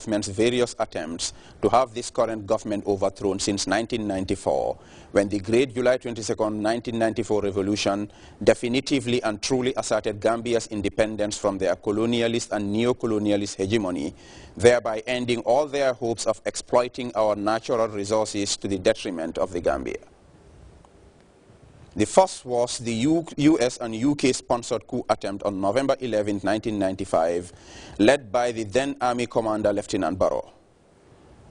government's various attempts to have this current government overthrown since 1994, when the great July 22, 1994 revolution definitively and truly asserted Gambia's independence from their colonialist and neo-colonialist hegemony, thereby ending all their hopes of exploiting our natural resources to the detriment of the Gambia. The first was the US and UK-sponsored coup attempt on November 11, 1995, led by the then Army Commander Lieutenant Barrow.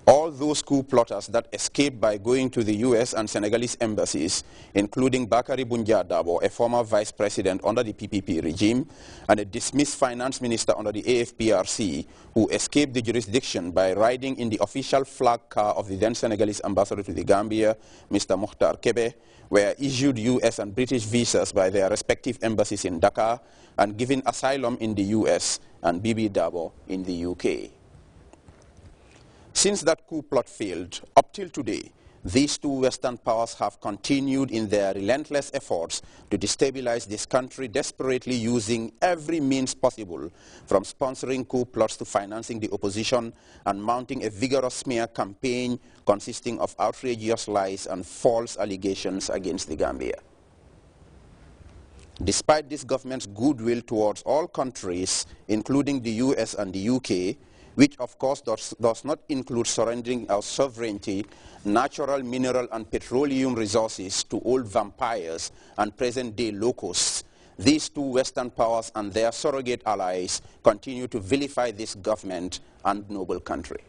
All those coup plotters that escaped by going to the US and Senegalese embassies, including Bakary Boundia Dabo, a former vice president under the PPP regime, and a dismissed finance minister under the AFPRC, who escaped the jurisdiction by riding in the official flag car of the then Senegalese ambassador to the Gambia, Mr. Mokhtar Kebe, were issued US and British visas by their respective embassies in Dakar and given asylum in the US and Bibi Dabo in the UK. Since that coup plot failed, up till today, these two Western powers have continued in their relentless efforts to destabilize this country, desperately using every means possible, from sponsoring coup plots to financing the opposition and mounting a vigorous smear campaign consisting of outrageous lies and false allegations against the Gambia. Despite this government's goodwill towards all countries, including the US and the UK, which of course does not include surrendering our sovereignty, natural, mineral and petroleum resources to old vampires and present-day locusts, these two Western powers and their surrogate allies continue to vilify this government and noble country.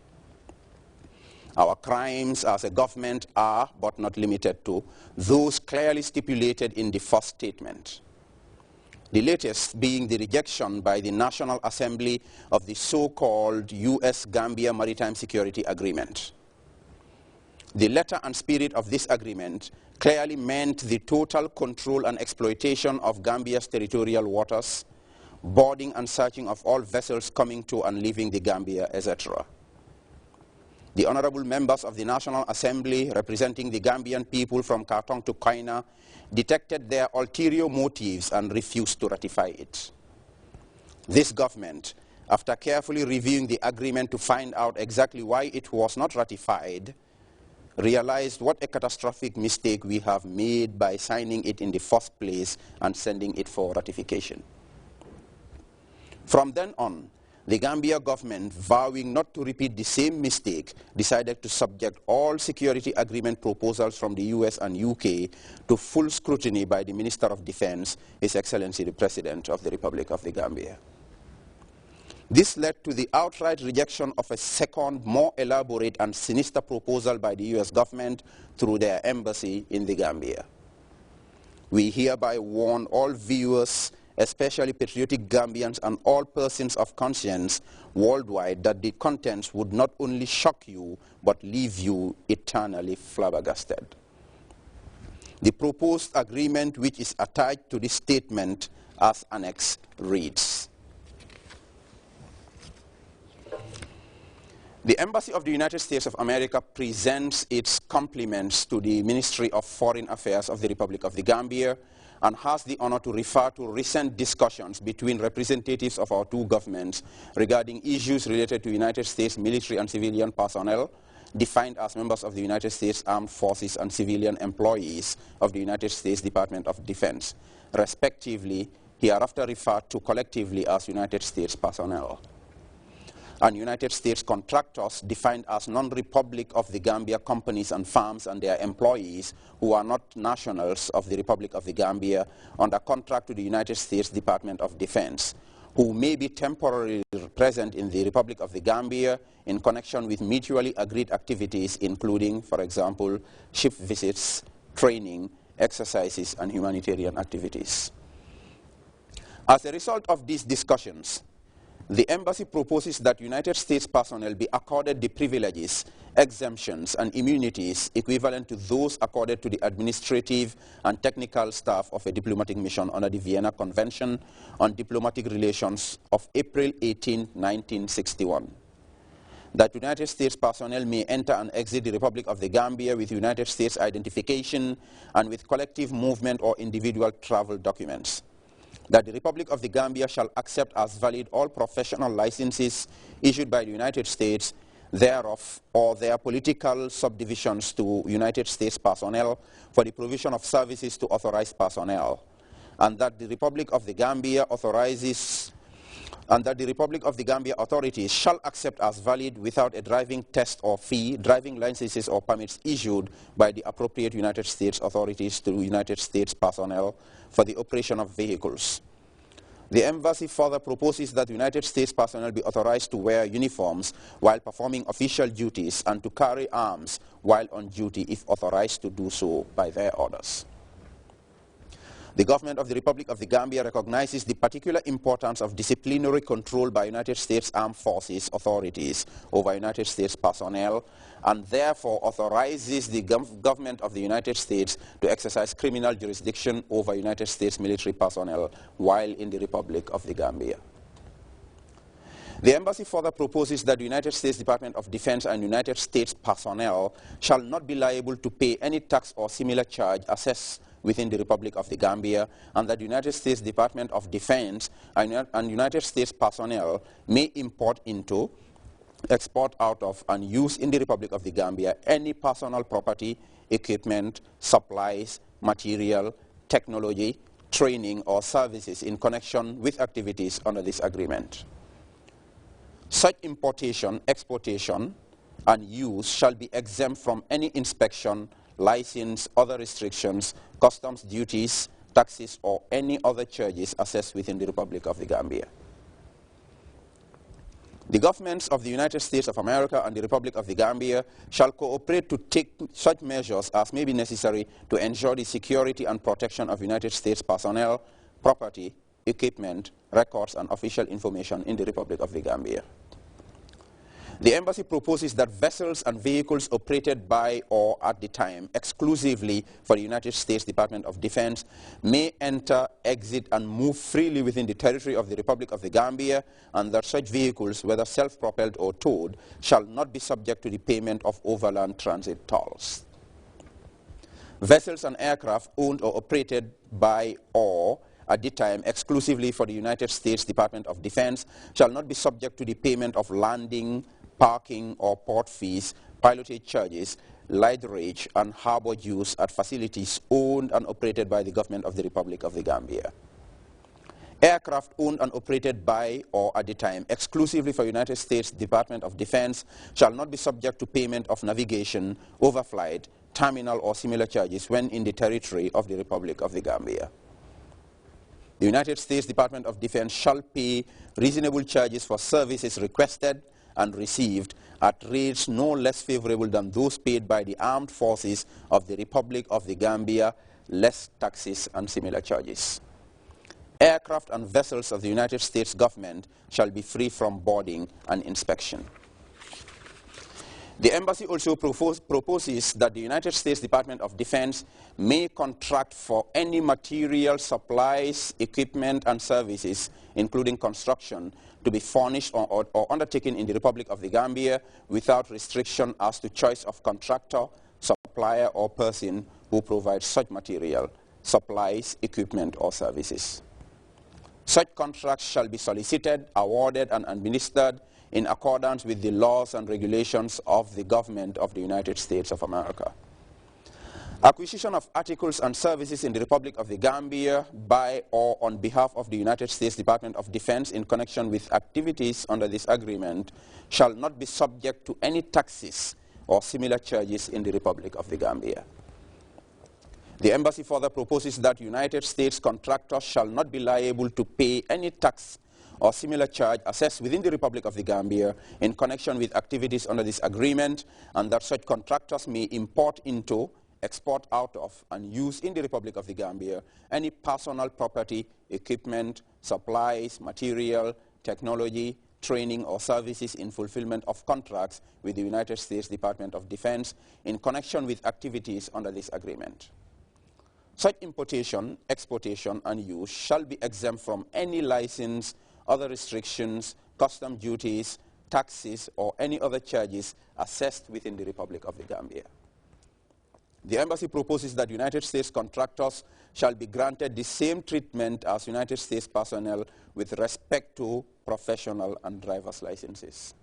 Our crimes as a government are, but not limited to, those clearly stipulated in the first statement. The latest being the rejection by the National Assembly of the so-called US-Gambia Maritime Security Agreement. The letter and spirit of this agreement clearly meant the total control and exploitation of Gambia's territorial waters, boarding and searching of all vessels coming to and leaving the Gambia, etc. The honorable members of the National Assembly, representing the Gambian people from Kartong to Kaina, detected their ulterior motives and refused to ratify it. This government, after carefully reviewing the agreement to find out exactly why it was not ratified, realized what a catastrophic mistake we have made by signing it in the first place and sending it for ratification. From then on, the Gambia government, vowing not to repeat the same mistake, decided to subject all security agreement proposals from the US and UK to full scrutiny by the Minister of Defense, His Excellency the President of the Republic of the Gambia. This led to the outright rejection of a second, more elaborate and sinister proposal by the US government through their embassy in the Gambia. We hereby warn all viewers, especially patriotic Gambians and all persons of conscience worldwide, that the contents would not only shock you, but leave you eternally flabbergasted. The proposed agreement, which is attached to this statement as annex, reads: The Embassy of the United States of America presents its compliments to the Ministry of Foreign Affairs of the Republic of the Gambia and has the honor to refer to recent discussions between representatives of our two governments regarding issues related to United States military and civilian personnel defined as members of the United States Armed Forces and civilian employees of the United States Department of Defense, respectively, hereafter referred to collectively as United States personnel, and United States contractors defined as non-Republic of the Gambia companies and firms and their employees who are not nationals of the Republic of the Gambia under contract to the United States Department of Defense, who may be temporarily present in the Republic of the Gambia in connection with mutually agreed activities including, for example, ship visits, training, exercises, and humanitarian activities. As a result of these discussions, the embassy proposes that United States personnel be accorded the privileges, exemptions, and immunities equivalent to those accorded to the administrative and technical staff of a diplomatic mission under the Vienna Convention on Diplomatic Relations of April 18, 1961. That United States personnel may enter and exit the Republic of the Gambia with United States identification and with collective movement or individual travel documents. that the Republic of the Gambia shall accept as valid all professional licenses issued by the United States thereof or their political subdivisions to United States personnel for the provision of services to authorized personnel, and that the Republic of the Gambia authorities shall accept as valid without a driving test or fee driving licenses or permits issued by the appropriate United States authorities to United States personnel for the operation of vehicles. The embassy further proposes that United States personnel be authorized to wear uniforms while performing official duties and to carry arms while on duty if authorized to do so by their orders. The government of the Republic of the Gambia recognizes the particular importance of disciplinary control by United States Armed Forces authorities over United States personnel, and therefore authorizes the government of the United States to exercise criminal jurisdiction over United States military personnel while in the Republic of the Gambia. The embassy further proposes that the United States Department of Defense and United States personnel shall not be liable to pay any tax or similar charge assessed within the Republic of the Gambia, and that the United States Department of Defense and United States personnel may import into, export out of, and use in the Republic of the Gambia any personal property, equipment, supplies, material, technology, training, or services in connection with activities under this agreement. Such importation, exportation, and use shall be exempt from any inspection, license, other restrictions, customs duties, taxes, or any other charges assessed within the Republic of the Gambia. The governments of the United States of America and the Republic of the Gambia shall cooperate to take such measures as may be necessary to ensure the security and protection of United States personnel, property, equipment, records, and official information in the Republic of the Gambia. The embassy proposes that vessels and vehicles operated by or at the time exclusively for the United States Department of Defense may enter, exit, and move freely within the territory of the Republic of the Gambia, and that such vehicles, whether self-propelled or towed, shall not be subject to the payment of overland transit tolls. Vessels and aircraft owned or operated by or at the time exclusively for the United States Department of Defense shall not be subject to the payment of landing, parking or port fees, pilotage charges, lighterage, and harbor use at facilities owned and operated by the government of the Republic of the Gambia. Aircraft owned and operated by or at the time exclusively for United States Department of Defense shall not be subject to payment of navigation, overflight, terminal, or similar charges when in the territory of the Republic of the Gambia. The United States Department of Defense shall pay reasonable charges for services requested and received at rates no less favorable than those paid by the armed forces of the Republic of the Gambia, less taxes and similar charges. Aircraft and vessels of the United States government shall be free from boarding and inspection. The embassy also proposes that the United States Department of Defense may contract for any material, supplies, equipment, and services, including construction, to be furnished or undertaken in the Republic of the Gambia without restriction as to choice of contractor, supplier, or person who provides such material, supplies, equipment, or services. Such contracts shall be solicited, awarded, and administered in accordance with the laws and regulations of the government of the United States of America. Acquisition of articles and services in the Republic of the Gambia by or on behalf of the United States Department of Defense in connection with activities under this agreement shall not be subject to any taxes or similar charges in the Republic of the Gambia. The embassy further proposes that United States contractors shall not be liable to pay any tax or similar charge assessed within the Republic of the Gambia in connection with activities under this agreement, and that such contractors may import into, export out of, and use in the Republic of the Gambia any personal property, equipment, supplies, material, technology, training, or services in fulfillment of contracts with the United States Department of Defense in connection with activities under this agreement. Such importation, exportation, and use shall be exempt from any license, other restrictions, custom duties, taxes, or any other charges assessed within the Republic of the Gambia. The embassy proposes that United States contractors shall be granted the same treatment as United States personnel with respect to professional and driver's licenses.